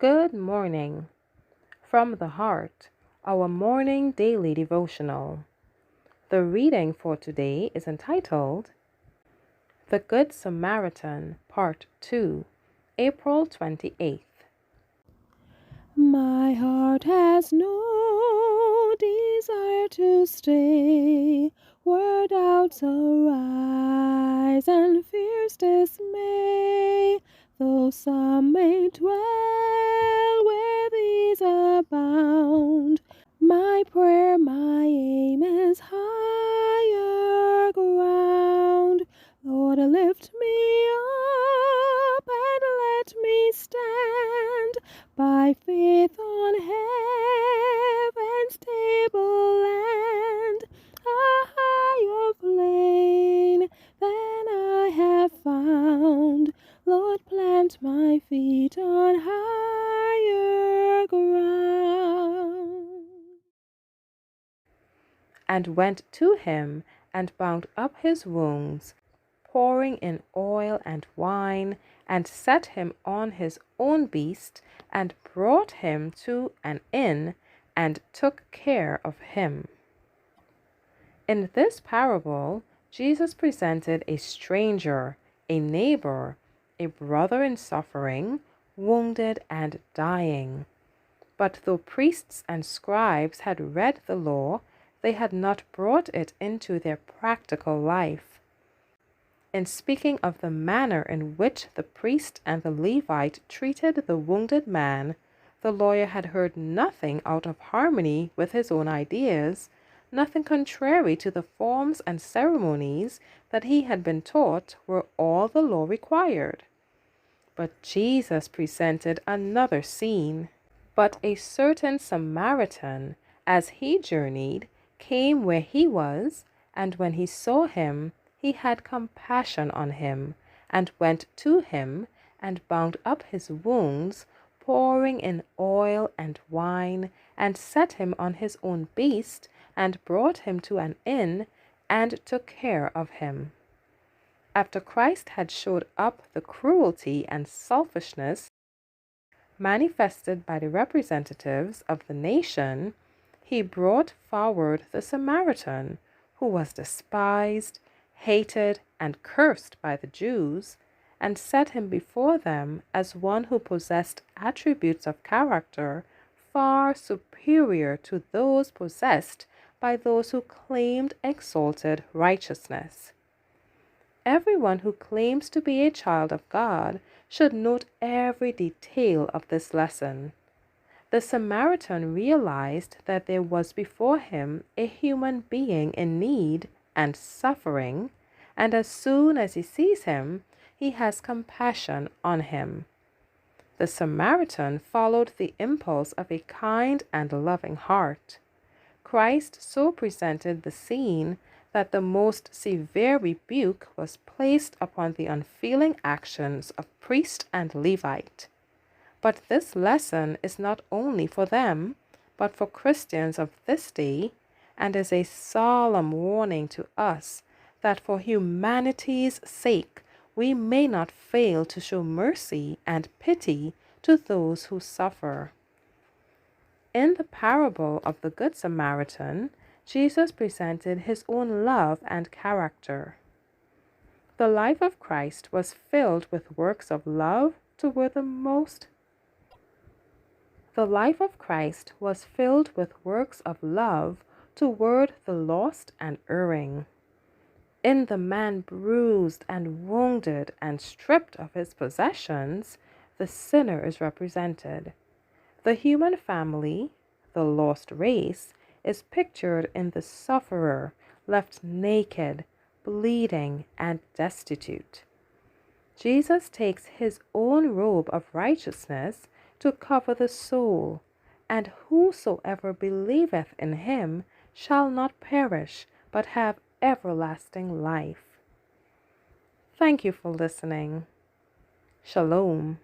Good morning. From the Heart, our morning daily devotional. The reading for today is entitled The Good Samaritan, Part 2, April 28th. My heart has no desire to stay where doubts arise and fears dismay, though some may dwell where these abound. My prayer, my aim is higher ground. Lord, lift me up and let me stand by faith on heaven's table land, a higher plane than I have found. Lord, plant my feet on higher ground. And went to him and bound up his wounds, pouring in oil and wine, and set him on his own beast, and brought him to an inn, and took care of him. In this parable, Jesus presented a stranger, a neighbor, a brother in suffering, wounded and dying. But though priests and scribes had read the law, they had not brought it into their practical life. In speaking of the manner in which the priest and the Levite treated the wounded man, the lawyer had heard nothing out of harmony with his own ideas, nothing contrary to the forms and ceremonies that he had been taught were all the law required. But Jesus presented another scene. But a certain Samaritan, as he journeyed, came where he was, and when he saw him, he had compassion on him, and went to him, and bound up his wounds, pouring in oil and wine, and set him on his own beast, and brought him to an inn, and took care of him. After Christ had showed up the cruelty and selfishness manifested by the representatives of the nation, he brought forward the Samaritan, who was despised, hated, and cursed by the Jews, and set him before them as one who possessed attributes of character far superior to those possessed by those who claimed exalted righteousness. Everyone who claims to be a child of God should note every detail of this lesson. The Samaritan realized that there was before him a human being in need and suffering, and as soon as he sees him, he has compassion on him. The Samaritan followed the impulse of a kind and loving heart. Christ so presented the scene that the most severe rebuke was placed upon the unfeeling actions of priest and Levite. But this lesson is not only for them, but for Christians of this day, and is a solemn warning to us that for humanity's sake we may not fail to show mercy and pity to those who suffer. In the parable of the Good Samaritan, Jesus presented his own love and character. The life of Christ was filled with works of love toward the most. The life of Christ was filled with works of love toward the lost and erring. In the man bruised and wounded and stripped of his possessions, the sinner is represented. The human family, the lost race, is pictured in the sufferer left naked, bleeding, and destitute. Jesus takes his own robe of righteousness to cover the soul, and whosoever believeth in him shall not perish, but have everlasting life. Thank you for listening. Shalom.